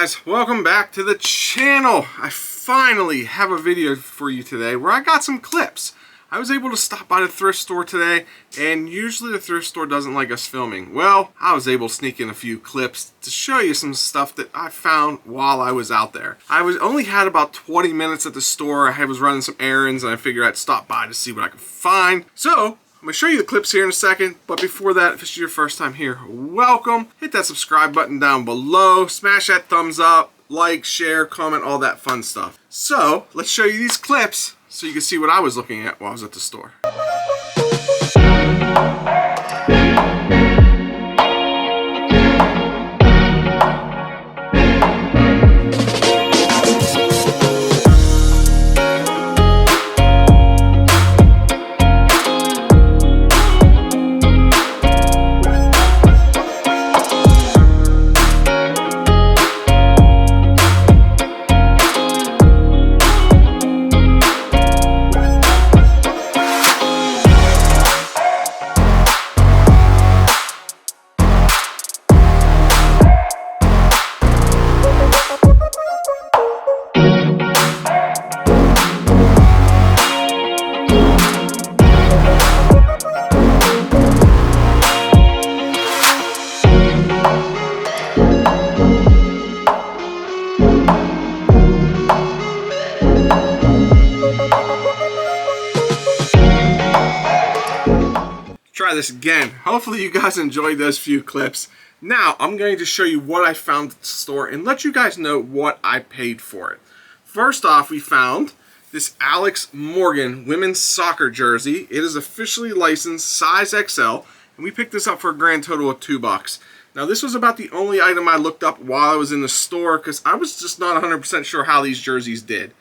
guys, welcome back to the channel. I finally have a video for you today where I got some clips. I was able to stop by the thrift store today, and usually the thrift store doesn't like us filming. Well, I was able to sneak in a few clips to show you some stuff that I found while I was out there. Only had about 20 minutes at the store. I was running some errands and I figured I'd stop by to see what I could find. So I'm going to show you the clips here in a second, but before that, if it's your first time here, welcome. Hit that subscribe button down below, smash that thumbs up, like, share, comment, all that fun stuff. So let's show you these clips so you can see what I was looking at while I was at the store. Try this again. Hopefully you guys enjoyed those few clips. Now I'm going to show you what I found at the store and let you guys know what I paid for it. First off, we found this Alex Morgan women's soccer jersey. It is officially licensed size XL, and we picked this up for a grand total of $2. Now this was about the only item I looked up while I was in the store because I was just not 100% sure how these jerseys did.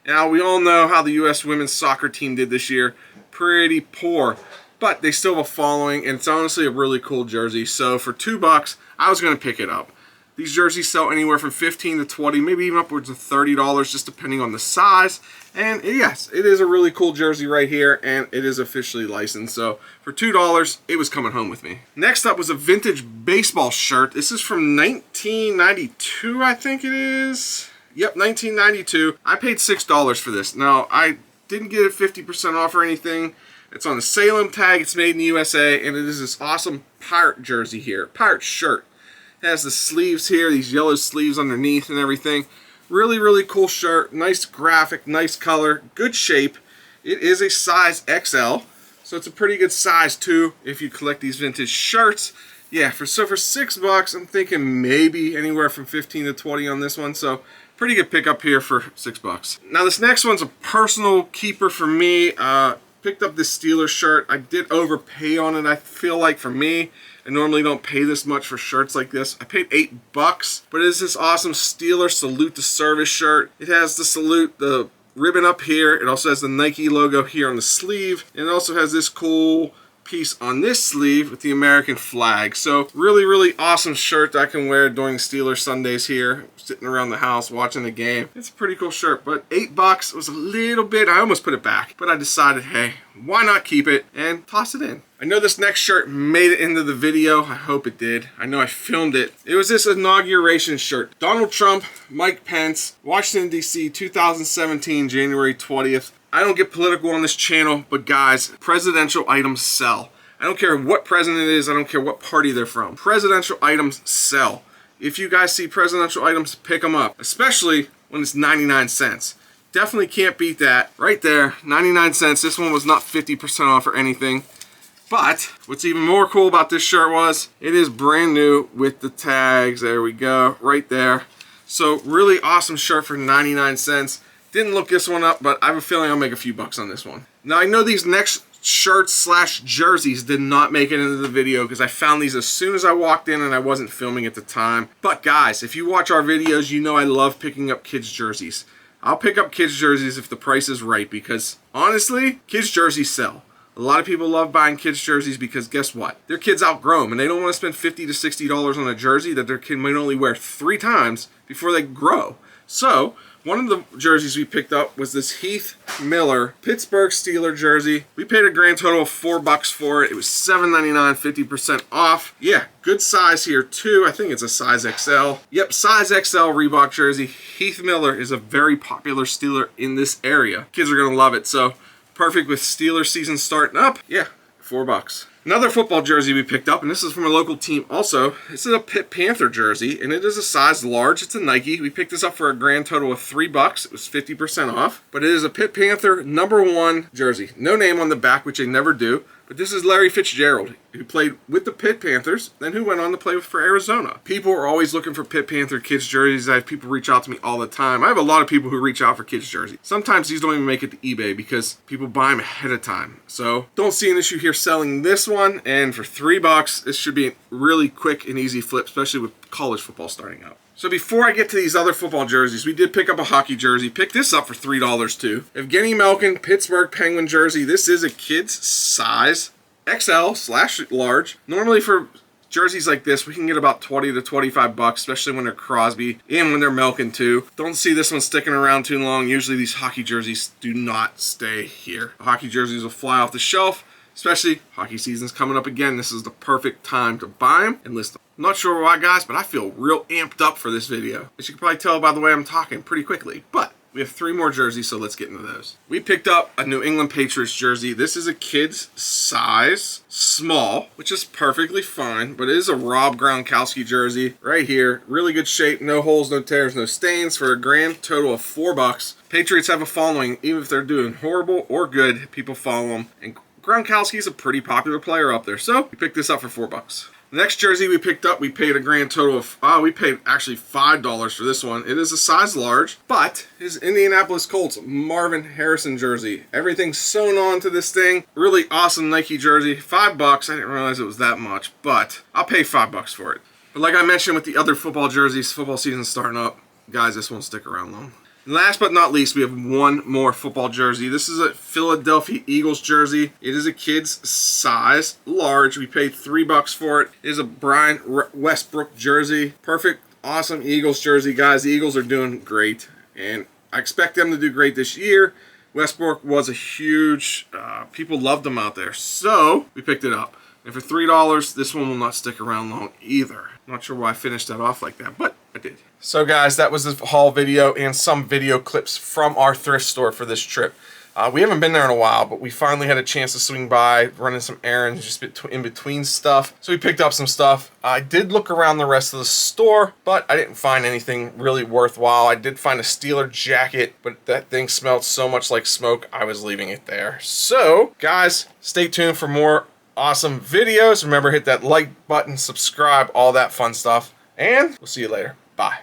Now we all know how the U.S. women's soccer team did this year. Pretty poor. But they still have a following, and it's honestly a really cool jersey. So for $2, I was going to pick it up. These jerseys sell anywhere from $15 to $20, maybe even upwards of $30, just depending on the size. And yes, it is a really cool jersey right here, and it is officially licensed. So for $2, it was coming home with me. Next up was a vintage baseball shirt. This is from 1992, I think it is. Yep, 1992. I paid $6 for this. Now, I didn't get it 50% off or anything. It's on the Salem tag, it's made in the USA, and it is this awesome pirate jersey here, pirate shirt. It has the sleeves here, these yellow sleeves underneath and everything. Really, really cool shirt, nice graphic, nice color, good shape. It is a size XL, so it's a pretty good size too if you collect these vintage shirts. Yeah, for $6, I'm thinking maybe anywhere from 15 to 20 on this one, so pretty good pickup here for $6. Now this next one's a personal keeper for me. Picked up this Steelers shirt. I did overpay on it, I feel like. For me, I normally don't pay this much for shirts like this. I paid $8, but it is this awesome Steelers Salute to Service shirt. It has the salute, the ribbon up here. It also has the Nike logo here on the sleeve, and it also has this cool piece on this sleeve with the American flag. So really, really awesome shirt that I can wear during Steelers Sundays here, sitting around the house watching the game. It's a pretty cool shirt, but $8 was a little bit, I almost put it back, but I decided, hey, why not keep it and toss it in. I know this next shirt made it into the video. I hope it did. I know I filmed it. It was this inauguration shirt. Donald Trump, Mike Pence, Washington, D.C., 2017, January 20th. I don't get political on this channel, but guys, presidential items sell. I don't care what president it is. I don't care what party they're from. Presidential items sell. If you guys see presidential items, pick them up, especially when it's 99 cents. Definitely can't beat that. Right there, 99 cents. This one was not 50% off or anything. But what's even more cool about this shirt was it is brand new with the tags. There we go, right there. So really awesome shirt for 99 cents. Didn't look this one up, but I have a feeling I'll make a few bucks on this one. Now I know these next shirts slash jerseys did not make it into the video because I found these as soon as I walked in and I wasn't filming at the time. But guys, if you watch our videos, you know I love picking up kids jerseys. I'll pick up kids jerseys if the price is right because honestly, kids jerseys sell. A lot of people love buying kids jerseys because guess what? Their kids outgrow them and they don't want to spend $50 to $60 on a jersey that their kid might only wear 3 times before they grow. So one of the jerseys we picked up was this Heath Miller Pittsburgh Steelers jersey. We paid a grand total of $4 for it. It was $7.99, 50% off. Yeah, good size here too. I think it's a size XL. Yep, size XL Reebok jersey. Heath Miller is a very popular Steeler in this area. Kids are gonna love it. So perfect with Steelers season starting up. Yeah, $4. Another football jersey we picked up, and this is from a local team also. This is a Pitt Panther jersey, and it is a size large. It's a Nike. We picked this up for a grand total of $3. It was 50% off, but it is a Pitt Panther #1 jersey. No name on the back, which they never do, but this is Larry Fitzgerald, who played with the Pitt Panthers, then who went on to play for Arizona. People are always looking for Pitt Panther kids jerseys. I have people reach out to me all the time. I have a lot of people who reach out for kids jerseys. Sometimes these don't even make it to eBay because people buy them ahead of time. So don't see an issue here selling this one, and for $3, this should be a really quick and easy flip, especially with college football starting out. So before I get to these other football jerseys, we did pick up a hockey jersey. Picked this up for $3 too. Evgeny Malkin Pittsburgh Penguin jersey. This is a kid's size XL/large. Normally for jerseys like this, we can get about $20 to $25, especially when they're Crosby and when they're Malkin too. Don't see this one sticking around too long. Usually these hockey jerseys do not stay here. Hockey jerseys will fly off the shelf, especially hockey season's coming up again. This is the perfect time to buy them and list them. I'm not sure why, guys, but I feel real amped up for this video. As you can probably tell by the way I'm talking pretty quickly, but we have 3 more jerseys, so let's get into those. We picked up a New England Patriots jersey. This is a kid's size small, which is perfectly fine, but it is a Rob Gronkowski jersey right here. Really good shape, no holes, no tears, no stains, for a grand total of $4. Patriots have a following. Even if they're doing horrible or good, people follow them. And Gronkowski's a pretty popular player up there, so we picked this up for $4. The next jersey we picked up, we paid a grand total of, we paid actually $5 for this one. It is a size large, but his Indianapolis Colts Marvin Harrison jersey. Everything's sewn onto this thing. Really awesome Nike jersey. $5. I didn't realize it was that much, but I'll pay $5 for it. But like I mentioned with the other football jerseys, football season's starting up. Guys, this won't stick around long. And last but not least, we have one more football jersey. This is a Philadelphia Eagles jersey. It is a kid's size large. We paid $3 for it. It is a Brian Westbrook jersey. Perfect, awesome Eagles jersey, guys. The Eagles are doing great, and I expect them to do great this year. Westbrook was a huge, people loved him out there, so we picked it up. And for $3, this one will not stick around long either. Not sure why I finished that off like that, but I did. So guys, that was the haul video and some video clips from our thrift store for this trip. We haven't been there in a while, but we finally had a chance to swing by, running some errands just in between stuff. So we picked up some stuff. I did look around the rest of the store, but I didn't find anything really worthwhile. I did find a Steeler jacket, but that thing smelled so much like smoke, I was leaving it there. So guys, stay tuned for more awesome videos. Remember, hit that like button, subscribe, all that fun stuff, and we'll see you later. Bye.